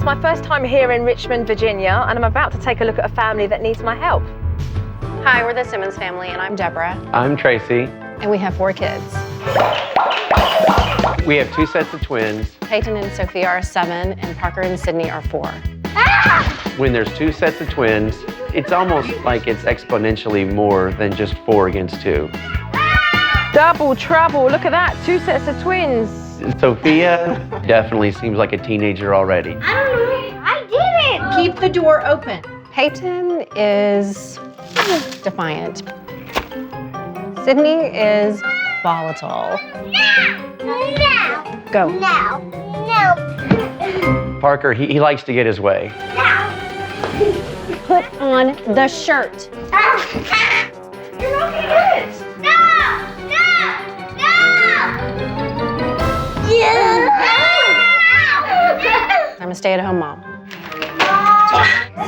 my first time here in Richmond, Virginia, and I'm about to take a look at a family that needs my help. Hi, we're the Simmons family, and I'm Debra. I'm Tracy. And we have 4 kids. We have 2 sets of twins. Peyton and Sophia are 7, and Parker and Sydney are 4. When there's 2 sets of twins, it's almost like it's exponentially more than just 4 against 2. Double trouble, look at that, 2 sets of twins. Sophia definitely seems like a teenager already. I don't know, I didn't. Keep the door open. Peyton is defiant. Sydney is volatile. No. Go. No. No. Parker, he likes to get his way. Put on the shirt. You're not gonna get it. No. I'm a stay-at-home mom.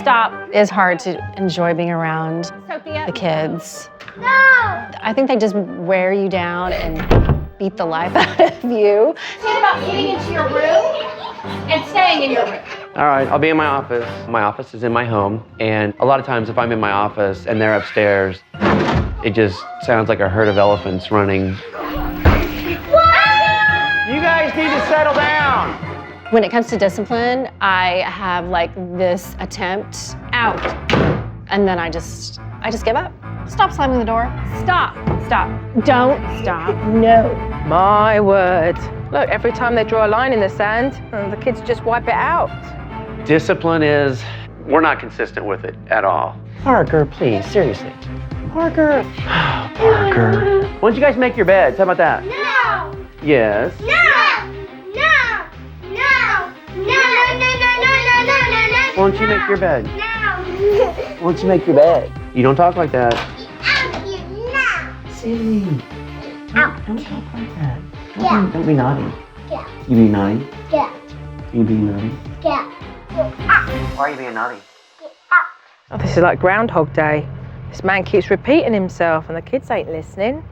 Stop. It's hard to enjoy being around the kids. No. I think they just wear you down and beat the life out of you. Think about getting into your room and staying in your room. All right, I'll be in my office. My office is in my home, and a lot of times if I'm in my office and they're upstairs, it just sounds like a herd of elephants running. You guys need to settle down. When it comes to discipline, I have like this attempt out, and then I just give up. Stop slamming the door. Stop. Don't stop. No. My word. Look, every time they draw a line in the sand, the kids just wipe it out. Discipline is, we're not consistent with it at all. Parker, please, seriously. Parker. Parker. Why don't you guys make your beds? How about that? No. Yes. No. Why don't you make your bed? No. Why don't you make your bed? You don't talk like that. Out here now. Silly. Out. Don't talk like that. Yeah. Don't be naughty. Yeah. You be naughty? Yeah. You being naughty? Yeah. Why are you being naughty? Oh, this is like Groundhog Day. This man keeps repeating himself and the kids ain't listening.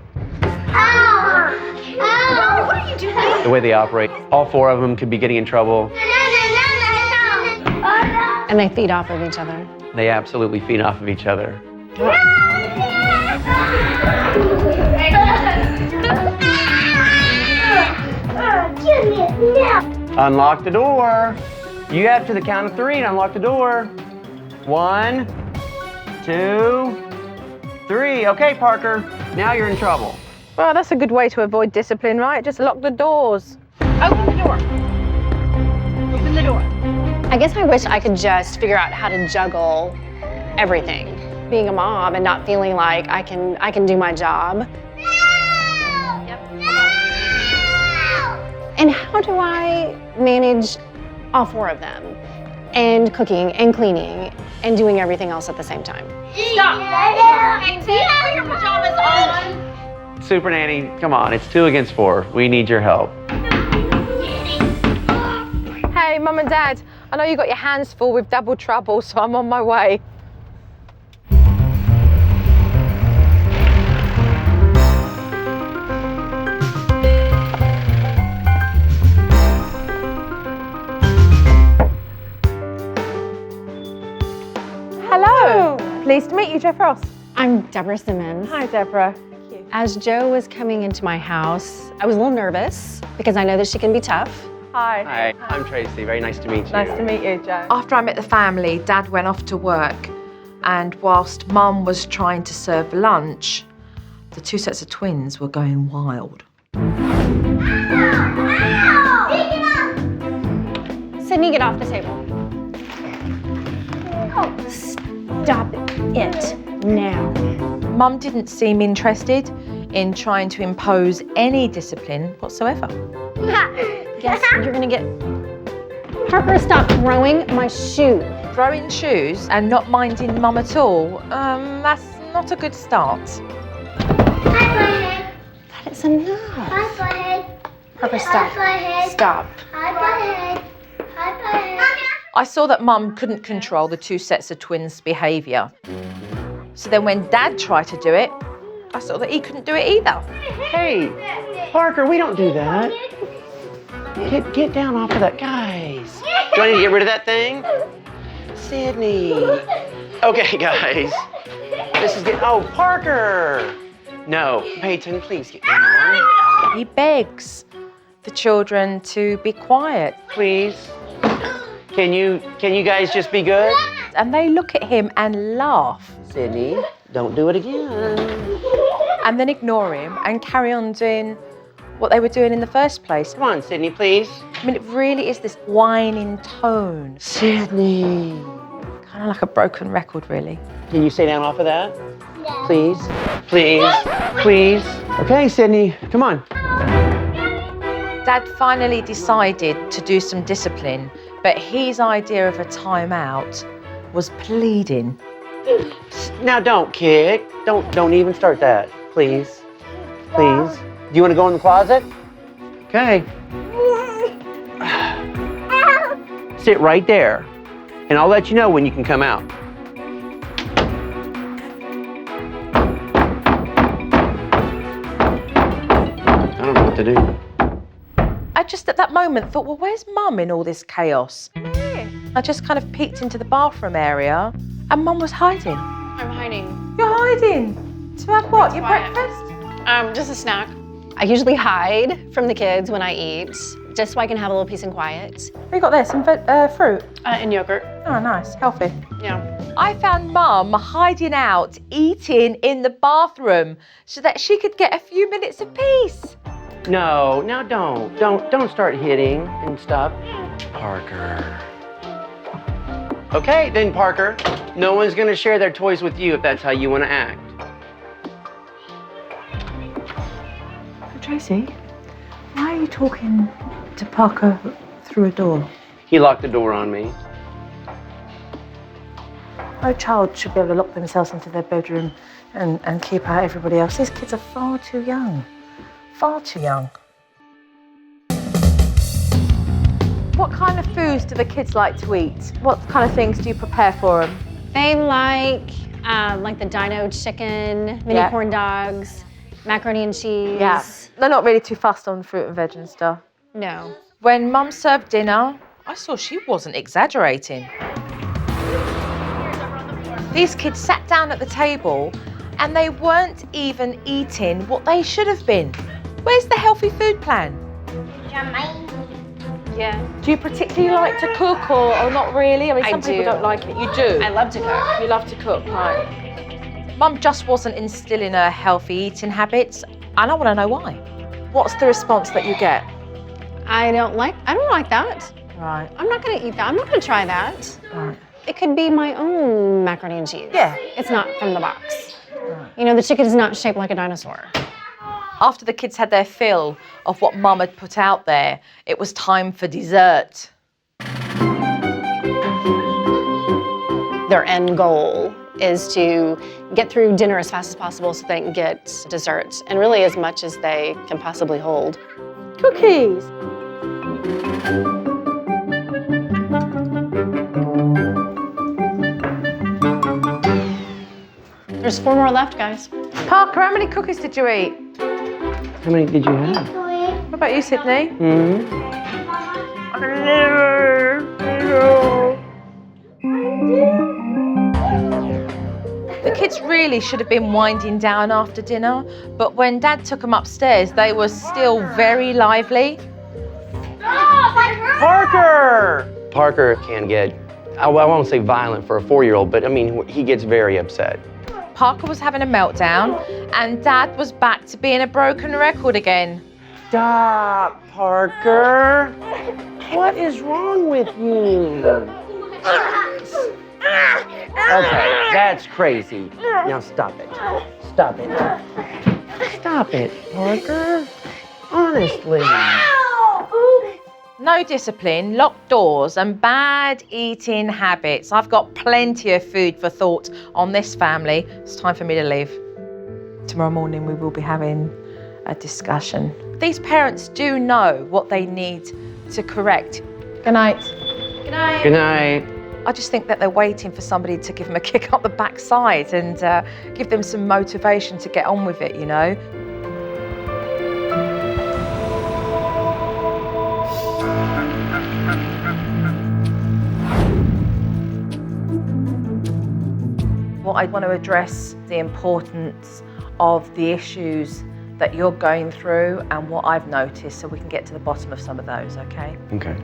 Oh. What are you doing? The way they operate, all 4 of them could be getting in trouble. No. And they feed off of each other. They absolutely feed off of each other. Unlock the door. You have to the count of 3 and unlock the door. 1, 2, 3. Okay, Parker, now you're in trouble. Well, that's a good way to avoid discipline, right? Just lock the doors. Open the door. Open the door. I guess I wish I could just figure out how to juggle everything. Being a mom and not feeling like I can do my job. And how do I manage all 4 of them? And cooking and cleaning and doing everything else at the same time. Stop. Hey, put your pajamas on. Supernanny, come on, it's 2 against 4. We need your help. Hey, Mum and Dad, I know you got your hands full with double trouble, so I'm on my way. Hello. Pleased to meet you, Jeff Ross. I'm Debra Simmons. Hi, Deborah. As Joe was coming into my house, I was a little nervous because I know that she can be tough. Hi. Hi, I'm Tracy. Very nice to meet you. Nice to meet you, Joe. After I met the family, Dad went off to work, and whilst Mum was trying to serve lunch, the 2 sets of twins were going wild. Sydney, get off the table. Oh, stop it now. Mum didn't seem interested in trying to impose any discipline whatsoever. Yes, you're gonna get... Harper, stop throwing my shoe. Throwing shoes and not minding Mum at all, that's not a good start. That is enough. Harper, stop. Stop. I saw that Mum couldn't control the 2 sets of twins' behaviour. So then when Dad tried to do it, I saw that he couldn't do it either. Hey, Parker, we don't do that. Get down off of that, guys. Do I need to get rid of that thing? Sydney. Okay, guys. This is getting, oh, Parker. No, Peyton, please get down. He begs the children to be quiet. Please. Can you guys just be good? And they look at him and laugh. Sydney, don't do it again. And then ignore him and carry on doing what they were doing in the first place. Come on, Sydney, please. I mean, it really is this whining tone. Sydney. Kind of like a broken record, really. Can you stay down off of that? No. Please, please, please. Okay, Sydney, come on. Dad finally decided to do some discipline, but his idea of a timeout was pleading. Now don't kick. Don't even start that. Please. Please. Do you want to go in the closet? Okay. Sit right there. And I'll let you know when you can come out. I don't know what to do. I just at that moment thought, well, where's Mum in all this chaos? I just kind of peeked into the bathroom area and Mum was hiding. I'm hiding. You're hiding? To have what? Your Quiet. breakfast? Just a snack. I usually hide from the kids when I eat, just so I can have a little peace and quiet. What you got there? Some fruit? And yogurt. Oh, nice. Healthy. Yeah. I found Mum hiding out, eating in the bathroom so that she could get a few minutes of peace. No, now don't start hitting and stuff. Parker. Okay, then Parker, no one's gonna share their toys with you if that's how you wanna act. Tracy, why are you talking to Parker through a door? He locked the door on me. No child should be able to lock themselves into their bedroom and keep out everybody else. These kids are far too young. Far too young. What kind of foods do the kids like to eat? What kind of things do you prepare for them? They like the dino chicken, mini Yeah. corn dogs, macaroni and cheese. Yeah. They're not really too fussed on fruit and veg and stuff. No. When Mum served dinner, I saw she wasn't exaggerating. These kids sat down at the table and they weren't even eating what they should have been. Where's the healthy food plan? Yeah. Do you particularly like to cook or not really? I mean, some people do. don't like it. You do? I love to cook. You love to cook, right? Mum just wasn't instilling her healthy eating habits, and I want to know why. What's the response that you get? I don't like that. Right, I'm not gonna eat that. I'm not gonna try that. right. It could be my own macaroni and cheese. Yeah. It's not from the box. Right. You know, the chicken is not shaped like a dinosaur. After the kids had their fill of what Mum had put out there, it was time for dessert. Their end goal is to get through dinner as fast as possible so they can get dessert, and really as much as they can possibly hold. Cookies. There's 4 more left, guys. Parker, how many cookies did you eat? How many did you have? What about you, Sydney? The kids really should have been winding down after dinner, but when Dad took them upstairs, they were still very lively. Parker! Parker can get, I won't say violent for a 4-year-old, but I mean, he gets very upset. Parker was having a meltdown, and Dad was back to being a broken record again. Stop, Parker. What is wrong with you? Okay, that's crazy. Now stop it. Stop it. Stop it, Parker. Honestly. No discipline, locked doors, and bad eating habits. I've got plenty of food for thought on this family. It's time for me to leave. Tomorrow morning we will be having a discussion. These parents do know what they need to correct. Good night. Good night. Good night. I just think that they're waiting for somebody to give them a kick up the backside and give them some motivation to get on with it, you know? I want to address the importance of the issues that you're going through and what I've noticed so we can get to the bottom of some of those, okay? Okay.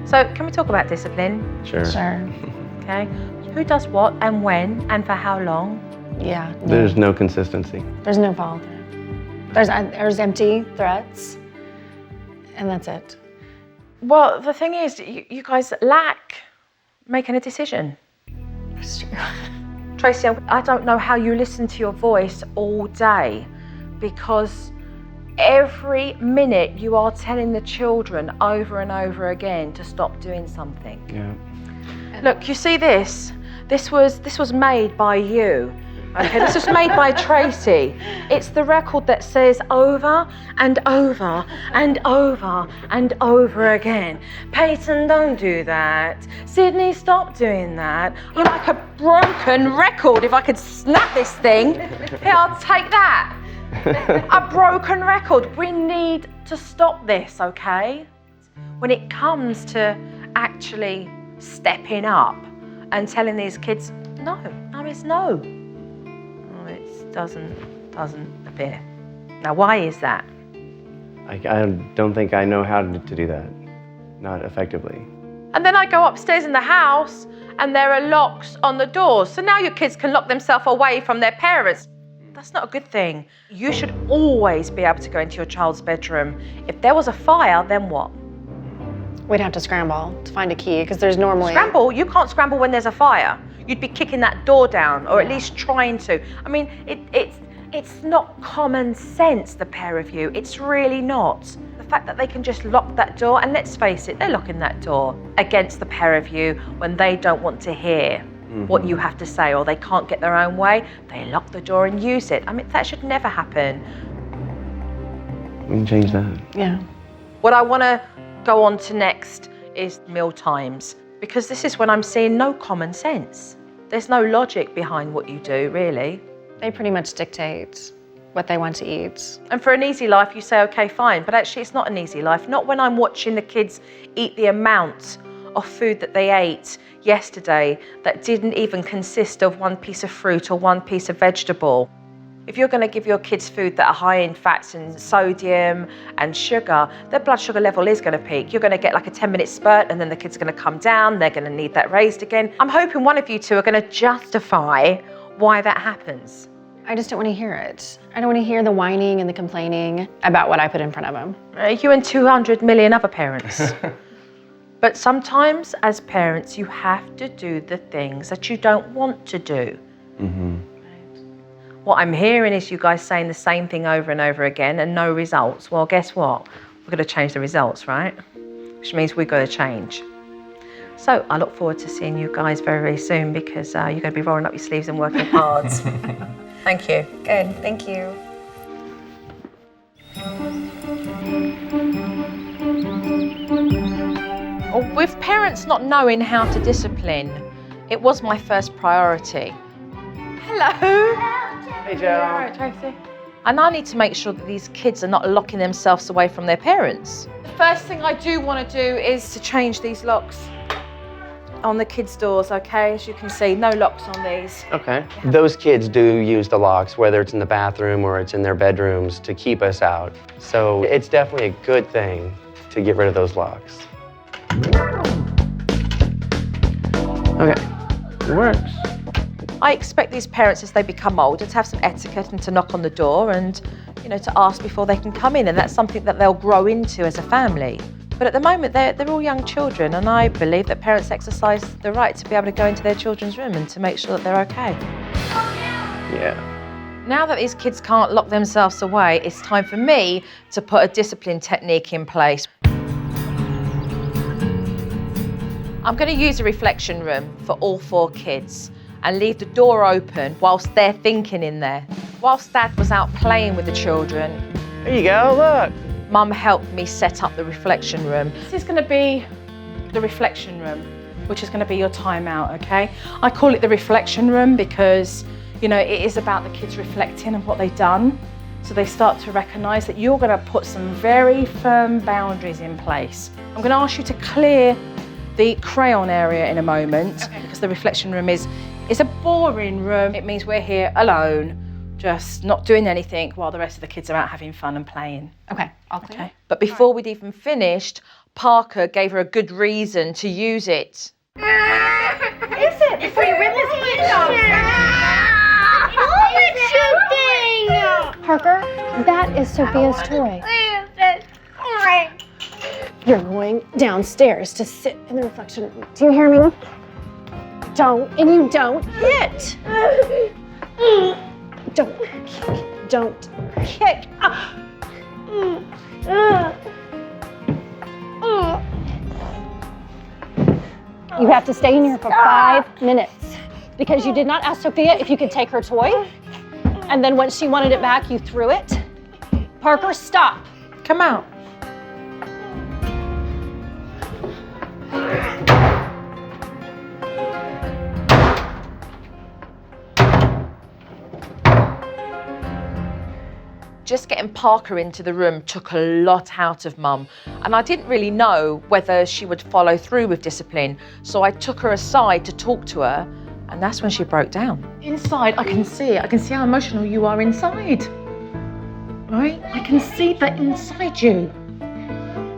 So can we talk about discipline? Sure. Sure. Okay. Who does what and when and for how long? Yeah. There's no consistency. There's no follow through. There's empty threats, and that's it. Well, the thing is, you guys lack making a decision. It's true. Tracy, I don't know how you listen to your voice all day, because every minute you are telling the children over and over again to stop doing something. Yeah. Look, you see this? This was made by you. Okay, this was made by Tracy. It's the record that says over and over and over and over again. Peyton, don't do that. Sydney, stop doing that. You're like a broken record. If I could snap this thing, here, I'll take that. A broken record. We need to stop this, okay? When it comes to actually stepping up and telling these kids, no is no. It doesn't appear. Now, why is that? I don't think I know how to do that. Not effectively. And then I go upstairs in the house and there are locks on the doors. So now your kids can lock themselves away from their parents. That's not a good thing. You should always be able to go into your child's bedroom. If there was a fire, then what? We'd have to scramble to find a key because there's normally... Scramble? You can't scramble when there's a fire. You'd be kicking that door down, or at least trying to. I mean, it's not common sense, the pair of you. It's really not. The fact that they can just lock that door, and let's face it, they're locking that door against the pair of you when they don't want to hear what you have to say, or they can't get their own way, they lock the door and use it. I mean, that should never happen. We can change that. Yeah. What I want to go on to next is meal times, because this is when I'm seeing no common sense. There's no logic behind what you do, really. They pretty much dictate what they want to eat. And for an easy life, you say, okay, fine, but actually it's not an easy life. Not when I'm watching the kids eat the amount of food that they ate yesterday that didn't even consist of one piece of fruit or one piece of vegetable. If you're going to give your kids food that are high in fats and sodium and sugar, their blood sugar level is going to peak. You're going to get like a 10-minute spurt and then the kid's going to come down. They're going to need that raised again. I'm hoping one of you two are going to justify why that happens. I just don't want to hear it. I don't want to hear the whining and the complaining about what I put in front of them. You and 200 million other parents. But sometimes as parents, you have to do the things that you don't want to do. What I'm hearing is you guys saying the same thing over and over again and no results. Well, guess what? We're going to change the results, right? Which means we've got to change. So I look forward to seeing you guys very, very soon, because you're going to be rolling up your sleeves and working hard. Thank you. Good, thank you. With parents not knowing how to discipline, it was my first priority. Hello. Hey, Joe. All right, Tracy. And I need to make sure that these kids are not locking themselves away from their parents. The first thing I do want to do is to change these locks on the kids' doors, okay? As you can see, no locks on these. Okay. Those kids do use the locks, whether it's in the bathroom or it's in their bedrooms, to keep us out. So it's definitely a good thing to get rid of those locks. Okay, it works. I expect these parents, as they become older, to have some etiquette and to knock on the door and, you know, to ask before they can come in, and that's something that they'll grow into as a family. But at the moment, they're all young children, and I believe that parents exercise the right to be able to go into their children's room and to make sure that they're okay. Yeah. Now that these kids can't lock themselves away, it's time for me to put a discipline technique in place. I'm going to use a reflection room for all 4 kids and leave the door open whilst they're thinking in there. Whilst Dad was out playing with the children, There you go, look. Mum helped me set up the reflection room. This is going to be the reflection room, which is going to be your timeout, okay? I call it the reflection room because, you know, it is about the kids reflecting on what they've done. So they start to recognise that you're going to put some very firm boundaries in place. I'm going to ask you to clear the crayon area in a moment, because the reflection room is It's a boring room. It means we're here alone, just not doing anything while the rest of the kids are out having fun and playing. Okay, I'll clean it. But before we'd even finished, Parker gave her a good reason to use it. Is it? Before you rip his windows. Oh, it's shooting! Parker, that is Sophia's toy. You're going downstairs to sit in the reflection room. Do you hear me? Don't, and you don't hit. Don't kick. Don't kick. You have to stay in here for 5 minutes because you did not ask Sophia if you could take her toy. And then when she wanted it back, you threw it. Parker, stop. Come out. Just getting Parker into the room took a lot out of Mum, and I didn't really know whether she would follow through with discipline, so I took her aside to talk to her, and that's when she broke down. Inside, I can see it. I can see how emotional you are inside. Right? I can see that inside you.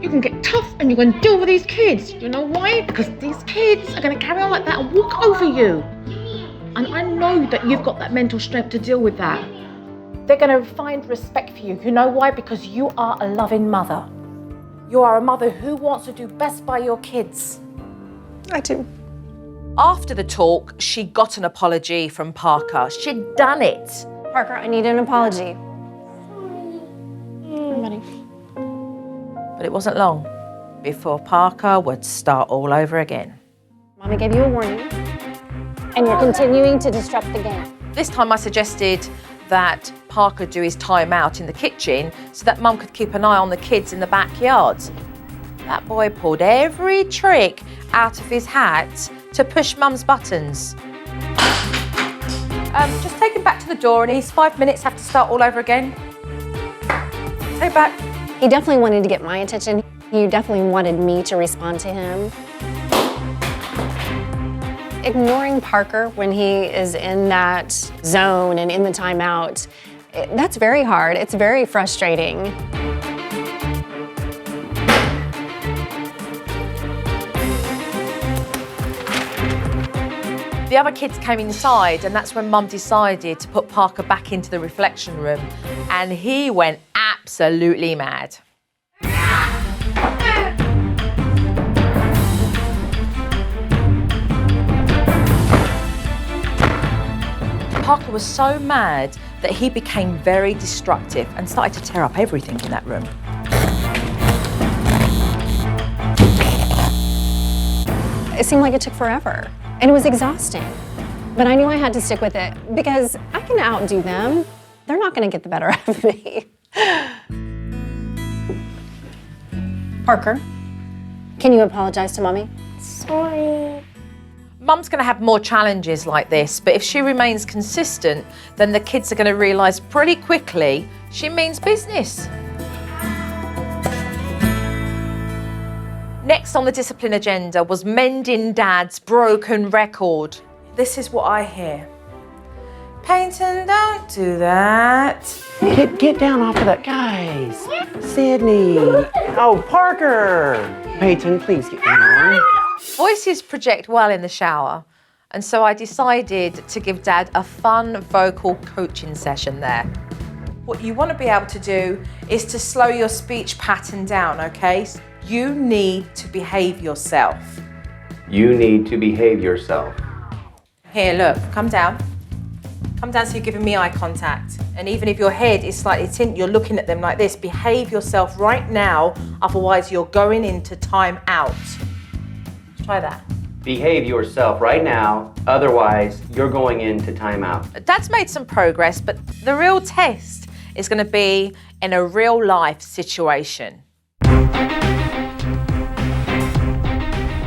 You can get tough and you can deal with these kids. You know why? Because these kids are going to carry on like that and walk over you. And I know that you've got that mental strength to deal with that. They're going to find respect for you. You know why? Because you are a loving mother. You are a mother who wants to do best by your kids. I do. After the talk, she got an apology from Parker. She'd done it. Parker, I need an apology. Everybody. But it wasn't long before Parker would start all over again. Mommy gave you a warning, and you're continuing to disrupt the game. This time I suggested that Parker do his time out in the kitchen so that Mum could keep an eye on the kids in the backyard. That boy pulled every trick out of his hat to push Mum's buttons. Just take him back to the door and his 5 minutes have to start all over again. Take back. He definitely wanted to get my attention. He definitely wanted me to respond to him. Ignoring Parker when he is in that zone and in the timeout, that's very hard. It's very frustrating. The other kids came inside, and that's when Mum decided to put Parker back into the reflection room, and he went absolutely mad. Parker was so mad that he became very destructive and started to tear up everything in that room. It seemed like it took forever, and it was exhausting. But I knew I had to stick with it because I can outdo them. They're not going to get the better of me. Parker, can you apologize to Mommy? Sorry. Mum's going to have more challenges like this, but if she remains consistent, then the kids are going to realise pretty quickly she means business. Next on the discipline agenda was mending Dad's broken record. This is what I hear. Peyton, don't do that. Get down off of that, guys. Sydney. Oh, Parker. Peyton, please get down. Voices project well in the shower, and so I decided to give Dad a fun vocal coaching session there. What you want to be able to do is to slow your speech pattern down, okay? You need to behave yourself. You need to behave yourself. Here, look, come down. Come down so you're giving me eye contact. And even if your head is slightly tilted, you're looking at them like this. Behave yourself right now, otherwise you're going into time out. Try that. Behave yourself right now, otherwise you're going into timeout. Dad's made some progress, but the real test is going to be in a real life situation.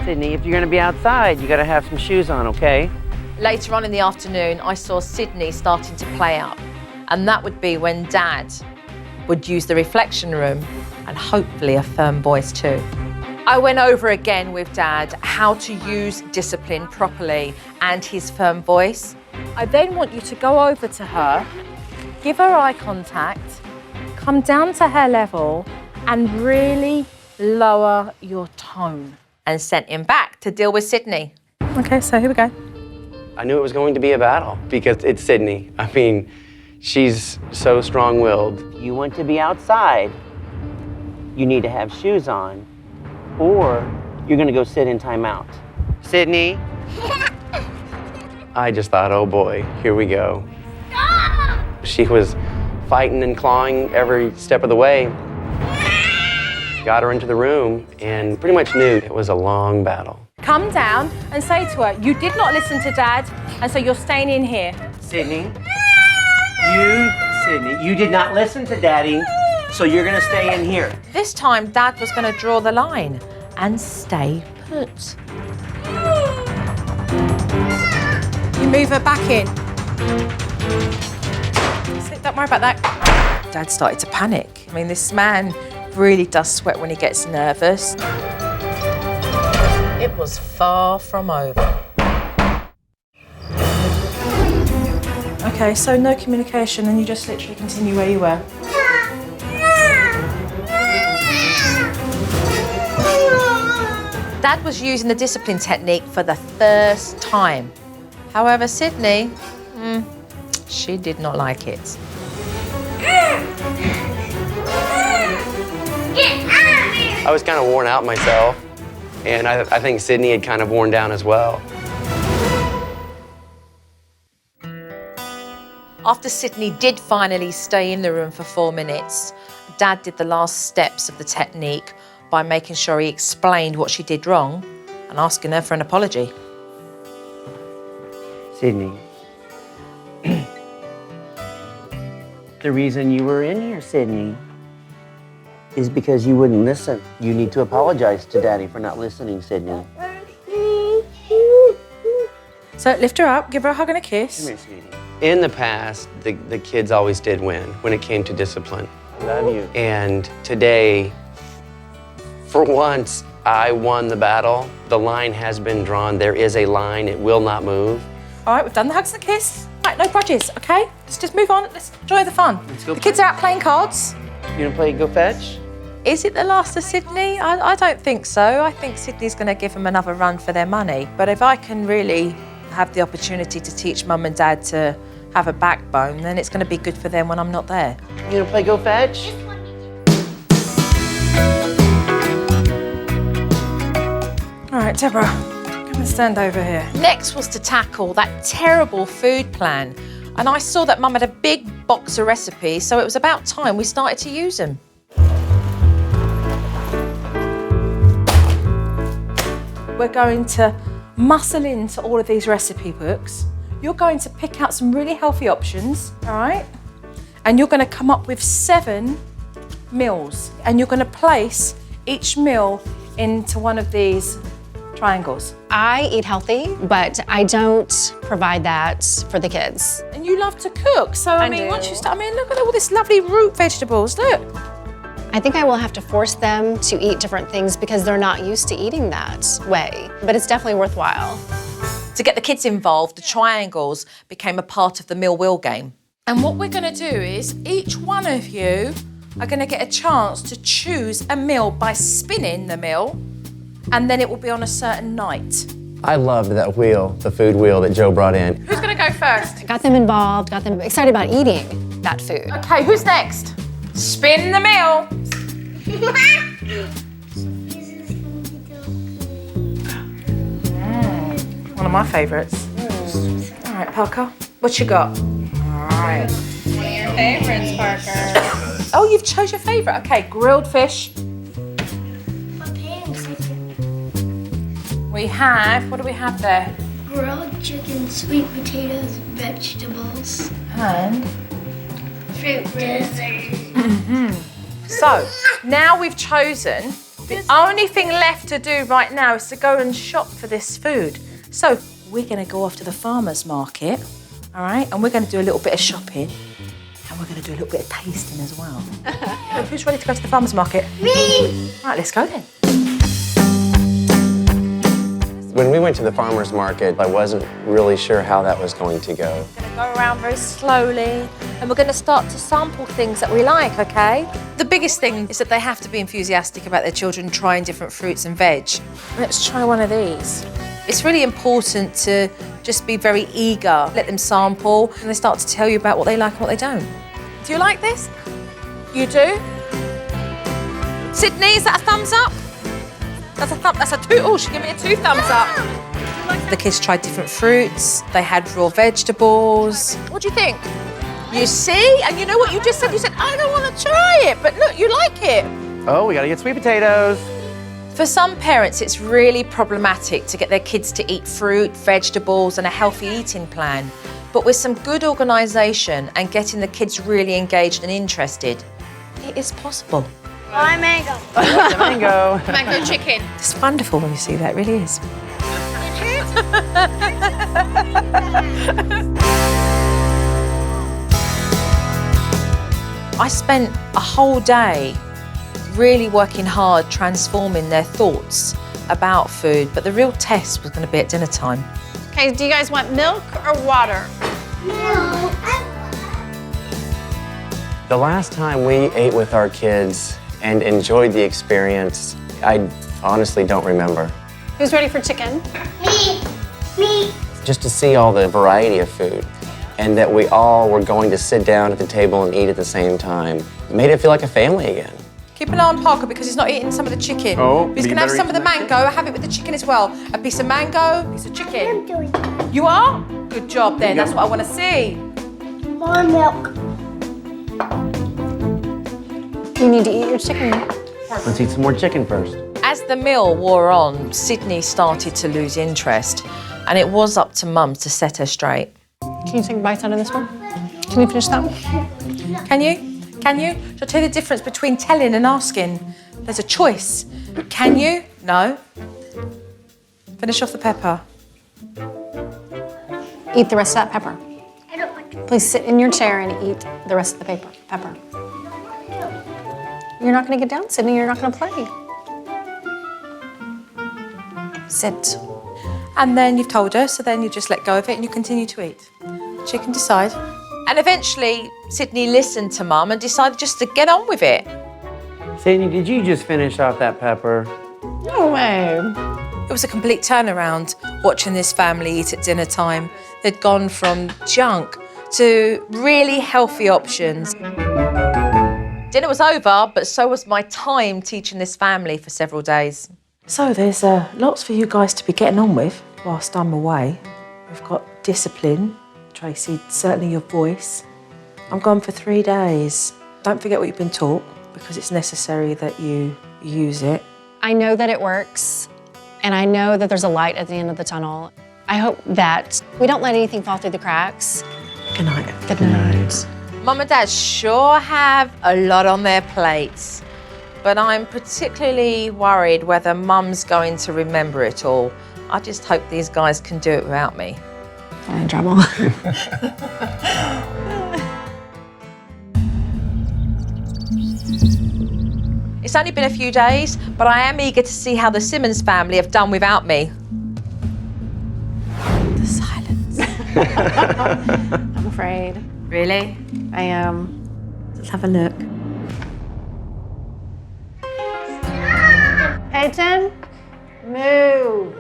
Sydney, if you're going to be outside, you got to have some shoes on, okay? Later on in the afternoon, I saw Sydney starting to play up, and that would be when Dad would use the reflection room and hopefully a firm voice too. I went over again with Dad how to use discipline properly and his firm voice. I then want you to go over to her, give her eye contact, come down to her level and really lower your tone. And sent him back to deal with Sydney. Okay, so here we go. I knew it was going to be a battle because it's Sydney. I mean, she's so strong-willed. You want to be outside, you need to have shoes on, or you're gonna go sit in timeout. Sydney? I just thought, oh boy, here we go. She was fighting and clawing every step of the way. Got her into the room and pretty much knew it was a long battle. Come down and say to her, you did not listen to Dad, and so you're staying in here. Sydney, you did not listen to Daddy, so you're gonna stay in here. This time, Dad was going to draw the line and stay put. You move her back in. Don't worry about that. Dad started to panic. I mean, this man really does sweat when he gets nervous. It was far from over. Okay, so no communication and you just literally continue where you were. Dad was using the discipline technique for the first time. However, Sydney, she did not like it. I was kind of worn out myself, and I think Sydney had kind of worn down as well. After Sydney did finally stay in the room for 4 minutes, Dad did the last steps of the technique by making sure he explained what she did wrong and asking her for an apology. Sydney, the reason you were in here, Sydney, is because you wouldn't listen. You need to apologize to Daddy for not listening, Sydney. So lift her up, give her a hug and a kiss. Come here, sweetie. In the past, the kids always did win when it came to discipline. I love you. And today, for once, I won the battle. The line has been drawn. There is a line. It will not move. All right, we've done the hugs and the kiss. Right, no grudges, okay? Let's just move on. Let's enjoy the fun. Let's go The kids are out playing cards. You gonna play Go Fetch? Is it the last of Sydney? I don't think so. I think Sydney's going to give them another run for their money. But if I can really have the opportunity to teach Mum and Dad to have a backbone, then it's going to be good for them when I'm not there. You gonna play Go Fetch? All right, Deborah, come and stand over here. Next was to tackle that terrible food plan. And I saw that Mum had a big box of recipes, so it was about time we started to use them. We're going to muscle into all of these recipe books. You're going to pick out some really healthy options, all right? And you're going to come up with 7 meals. And you're going to place each meal into one of these triangles. I eat healthy, but I don't provide that for the kids. And you love to cook, so I mean, do. once you start, I mean, look at all this lovely root vegetables, look. I think I will have to force them to eat different things because they're not used to eating that way, but it's definitely worthwhile. To get the kids involved, the triangles became a part of the meal wheel game. And what we're going to do is each one of you are going to get a chance to choose a meal by spinning the meal, and then it will be on a certain night. I loved that wheel, the food wheel that Joe brought in. Who's going to go first? Got them involved, got them excited about eating that food. Okay, who's next? Spin the meal. One of my favourites. All right, Parker, what you got? All right. Your favorites, Parker. Oh, you've chose your favourite. Okay, grilled fish. We have, what do we have there? Grilled chicken, sweet potatoes, vegetables, And fruit dessert. so, now we've chosen, the only thing left to do right now is to go and shop for this food. So, we're going to go off to the farmer's market, all right? And we're going to do a little bit of shopping, and we're going to do a little bit of tasting as well. Who's ready to go to the farmer's market? Me! Right, let's go then. When we went to the farmer's market, I wasn't really sure how that was going to go. We're going to go around very slowly and we're going to start to sample things that we like, okay? The biggest thing is that they have to be enthusiastic about their children trying different fruits and veg. Let's try one of these. It's really important to just be very eager, let them sample, and they start to tell you about what they like and what they don't. Do you like this? You do? Sydney, is that a thumbs up? That's a two. Oh, she gave me a 2 thumbs up. The kids tried different fruits. They had raw vegetables. What do you think? You see? And you know what you just said? You said, I don't want to try it, but look, you like it. Oh, we gotta get sweet potatoes. For some parents, it's really problematic to get their kids to eat fruit, vegetables, and a healthy eating plan. But with some good organisation and getting the kids really engaged and interested, it is possible. My mango. Mango. Mango chicken. It's wonderful when you see that, it really is. I spent a whole day really working hard, transforming their thoughts about food, but the real test was going to be at dinner time. Okay, do you guys want milk or water? The last time we ate with our kids and enjoyed the experience, I honestly don't remember. Who's ready for chicken? Me. Just to see all the variety of food and that we all were going to sit down at the table and eat at the same time made it feel like a family again. Keep an eye on Parker because he's not eating some of the chicken. Oh, he's you gonna have better some eat of the some mango, have it with the chicken as well. A piece of mango, a piece of chicken. I'm doing it. You are? Good job then, that's what I wanna see. More milk. You need to eat your chicken. Let's eat some more chicken first. As the meal wore on, Sydney started to lose interest and it was up to Mum to set her straight. Can you take a bite out of this one? Can you finish that one? Can you? Can you? Shall I tell you the difference between telling and asking? There's a choice. Can you? No. Finish off the pepper. Eat the rest of that pepper. I don't want to. Please sit in your chair and eat the rest of the pepper. You're not gonna get down, Sydney. You're not gonna play. Sit. And then you've told her, so then you just let go of it and you continue to eat. She can decide. And eventually, Sydney listened to Mum and decided just to get on with it. Sydney, did you just finish off that pepper? No way. It was a complete turnaround watching this family eat at dinner time. They'd gone from junk to really healthy options. Dinner was over, but so was my time teaching this family for several days. So there's lots for you guys to be getting on with whilst I'm away. We've got discipline. Tracy, certainly your voice. I'm gone for 3 days. Don't forget what you've been taught because it's necessary that you use it. I know that it works, and I know that there's a light at the end of the tunnel. I hope that we don't let anything fall through the cracks. Good night. Good night. Mum and Dad sure have a lot on their plates, but I'm particularly worried whether Mum's going to remember it all. I just hope these guys can do it without me. Am I in trouble? It's only been a few days, but I am eager to see how the Simmons family have done without me. The silence. I'm afraid. Really? I am. Let's have a look. Peyton, move.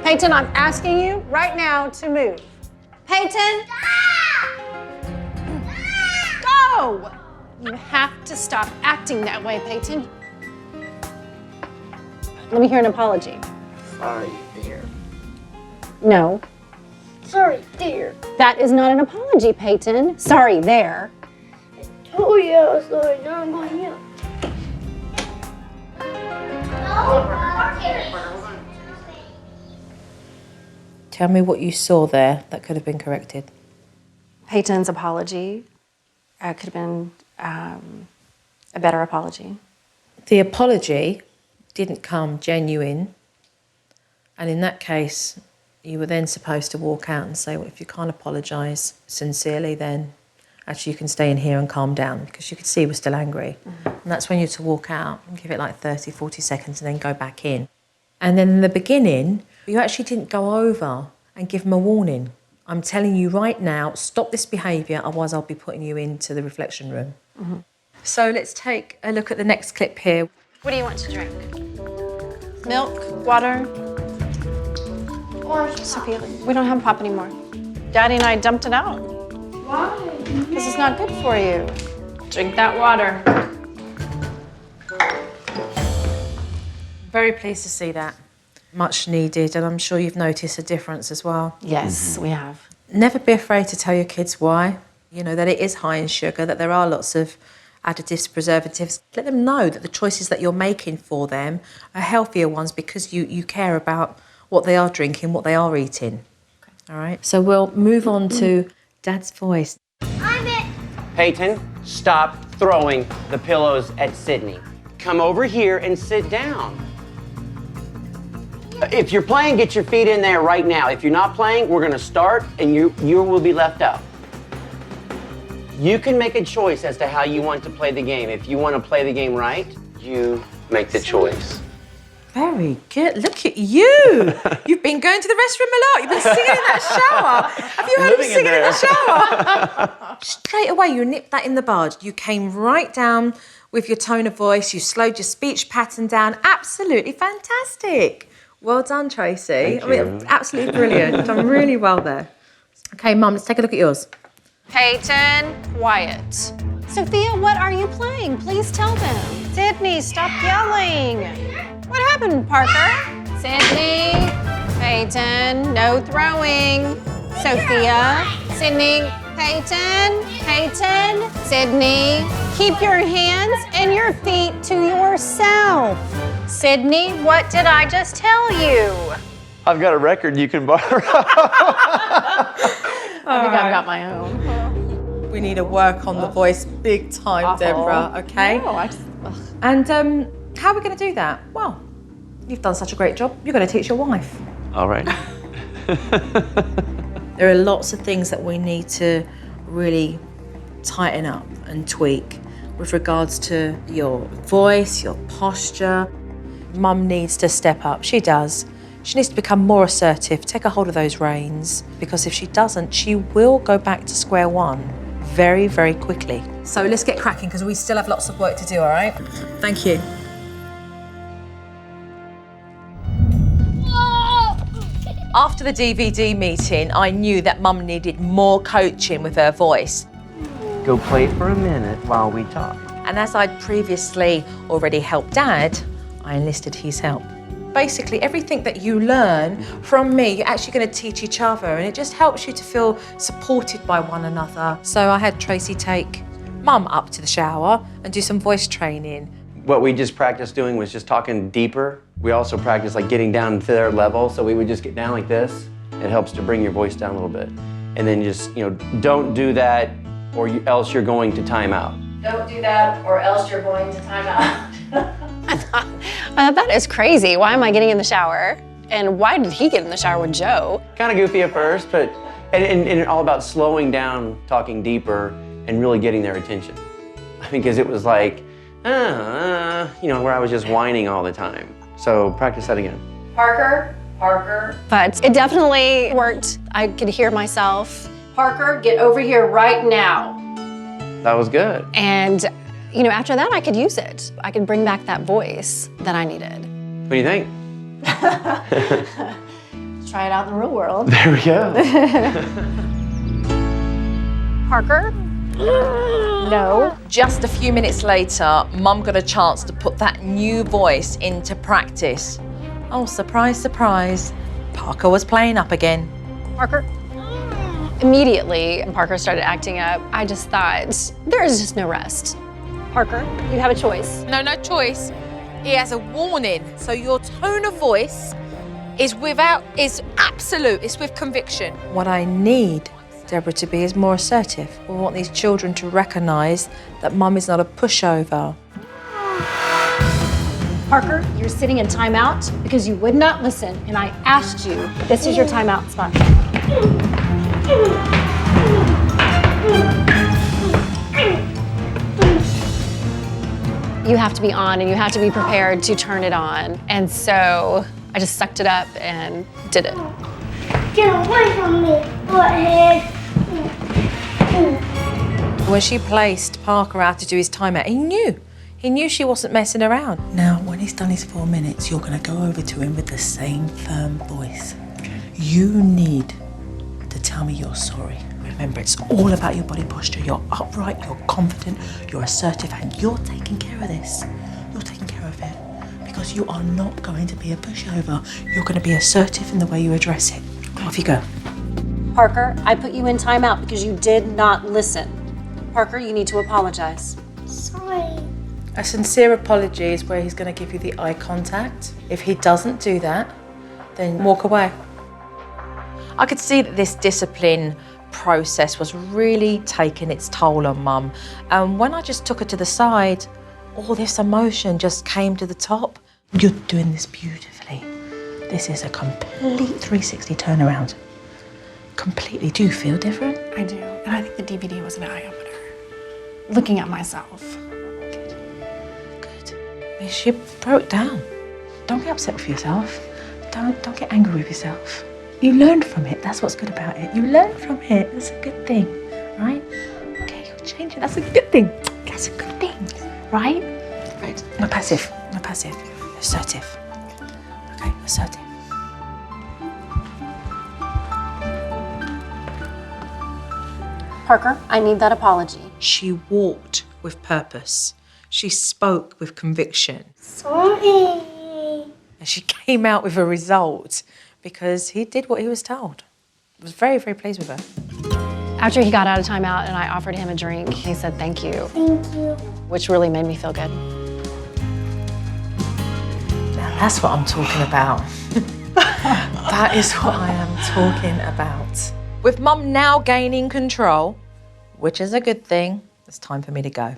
Peyton, I'm asking you right now to move. Peyton! Go! You have to stop acting that way, Peyton. Let me hear an apology. Sorry, dear. No, Sorry, dear. that is not an apology, Peyton. Sorry, there. Oh yeah, sorry. Now I'm going out. Tell me what you saw there that could have been corrected. Peyton's apology could have been a better apology. The apology didn't come genuine, and in that case, you were then supposed to walk out and say, well, if you can't apologise sincerely, then actually you can stay in here and calm down, because you could see we're still angry. And that's when you're to walk out and give it like 30, 40 seconds and then go back in. And then in the beginning, But you actually didn't go over and give him a warning. I'm telling you right now, stop this behaviour, otherwise I'll be putting you into the reflection room. Mm-hmm. So let's take a look at the next clip here. What do you want to drink? Milk, water? Sophia, we don't have pop anymore. Daddy and I dumped it out. Why? Because it's not good for you. Drink that water. Very pleased to see that. Much needed, and I'm sure you've noticed a difference as well. Yes, we have. Never be afraid to tell your kids why. You know, that it is high in sugar, that there are lots of additives, preservatives. Let them know that the choices that you're making for them are healthier ones because you care about what they are drinking, what they are eating. Okay. All right? So we'll move on to Dad's voice. I'm it. Peyton, stop throwing the pillows at Sydney. Come over here and sit down. If you're playing, get your feet in there right now. If you're not playing, we're gonna start and you will be left out. You can make a choice as to how you want to play the game. If you want to play the game right, you make the choice. Very good. Look at you. You've been going to the restroom a lot. You've been singing in that shower. Have you heard him singing in the shower? Straight away, you nipped that in the bud. You came right down with your tone of voice. You slowed your speech pattern down. Absolutely fantastic. Well done, Tracy. Thank you. Absolutely brilliant. You've done really well there. Okay, Mum, let's take a look at yours. Peyton, quiet. Sophia, what are you playing? Please tell them. Sydney, stop yelling. What happened, Parker? Sydney, Peyton, no throwing. Sophia, Sydney, Peyton, Sydney. Keep your hands and your feet to yourself. Sydney, what did I just tell you? I've got a record you can borrow. I think I've got my own. We need to work on the voice big time, Awful. Deborah, okay? No, I just, And how are we going to do that? Well, you've done such a great job. You're going to teach your wife. All right. There are lots of things that we need to really tighten up and tweak with regards to your voice, your posture. Mum needs to step up. She does. She needs to become more assertive, take a hold of those reins, because if she doesn't, she will go back to square one very, very quickly. So let's get cracking because we still have lots of work to do, all right? Thank you. After the DVD meeting, I knew that Mum needed more coaching with her voice. Go play for a minute while we talk. And as I'd previously already helped Dad, I enlisted his help. Basically, everything that you learn from me, you're actually going to teach each other, and it just helps you to feel supported by one another. So I had Tracy take Mum up to the shower and do some voice training. What we just practiced doing was just talking deeper. We also practiced like getting down to their level, so we would just get down like this. It helps to bring your voice down a little bit. And then just, don't do that or else you're going to time out. don't do that or else you're going to time out. I thought, that is crazy. Why am I getting in the shower? And why did he get in the shower with Joe? Kind of goofy at first, but and all about slowing down, talking deeper, and really getting their attention. Because it was like, where I was just whining all the time. So practice that again. Parker. But it definitely worked. I could hear myself. Parker, get over here right now. That was good. And, after that, I could use it. I could bring back that voice that I needed. What do you think? Let's try it out in the real world. There we go. Parker? No. Just a few minutes later, Mum got a chance to put that new voice into practice. Oh, surprise, surprise. Parker was playing up again. Parker? Immediately, Parker started acting up. I just thought, there is just no rest. Parker, you have a choice. No choice. He has a warning. So your tone of voice is absolute. It's with conviction. What I need Deborah to be is more assertive. We want these children to recognise that Mum is not a pushover. Parker, you're sitting in timeout because you would not listen, and I asked you. This is your timeout spot. You have to be on and you have to be prepared to turn it on. And so I just sucked it up and did it. Get away from me, butthead. When she placed Parker out to do his timeout, he knew. He knew she wasn't messing around. Now, when he's done his 4 minutes, you're going to go over to him with the same firm voice. You need to tell me you're sorry. Remember, it's all about your body posture. You're upright, you're confident, you're assertive, and you're taking care of this. You're taking care of it. Because you are not going to be a pushover. You're going to be assertive in the way you address it. Off you go. Parker, I put you in timeout because you did not listen. Parker, you need to apologize. Sorry. A sincere apology is where he's going to give you the eye contact. If he doesn't do that, then walk away. I could see that this discipline process was really taking its toll on Mum. And when I just took her to the side, all this emotion just came to the top. You're doing this beautifully. This is a complete 360 turnaround. Completely. Do you feel different? I do, and I think the DVD was an eye-opener. Looking at myself. Good. Miss, you broke down. Don't get upset with yourself. Don't get angry with yourself. You learned from it. That's what's good about it. You learned from it. That's a good thing, right? Okay, you'll change it. That's a good thing. That's a good thing, right? Right. No passive. No passive. Assertive. Okay, assertive. Parker, I need that apology. She walked with purpose. She spoke with conviction. Sorry. And she came out with a result because he did what he was told. I was very, very pleased with her. After he got out of timeout and I offered him a drink, he said thank you, Thank you. which really made me feel good. Now that's what I'm talking about. That is what I am talking about. With Mum now gaining control, which is a good thing, it's time for me to go.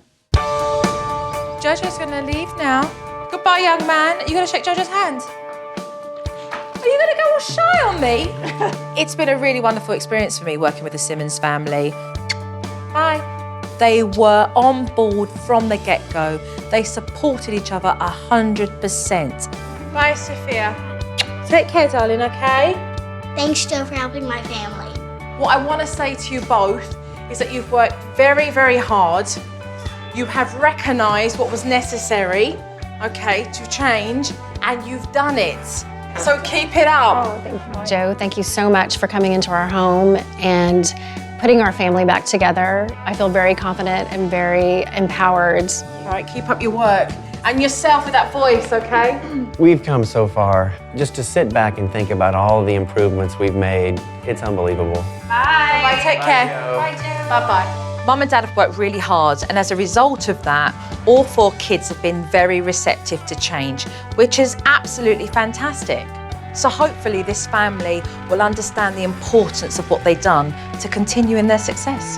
Jojo's gonna leave now. Goodbye, young man. Are you gonna shake Jojo's hand? Are you gonna go all shy on me? It's been a really wonderful experience for me working with the Simmons family. Bye. They were on board from the get-go. They supported each other 100%. Bye, Sophia. Take care, darling, okay? Thanks, Joe, for helping my family. What I want to say to you both is that you've worked very, very hard. You have recognised what was necessary, okay, to change, and you've done it. So keep it up. Joe, thank you so much for coming into our home and putting our family back together. I feel very confident and very empowered. All right, keep up your work. And yourself with that voice, okay? We've come so far. Just to sit back and think about all the improvements we've made, it's unbelievable. Bye. Bye, take care. Bye, Joe. Bye-bye. Mum and Dad have worked really hard, and as a result of that, all 4 kids have been very receptive to change, which is absolutely fantastic. So hopefully this family will understand the importance of what they've done to continue in their success.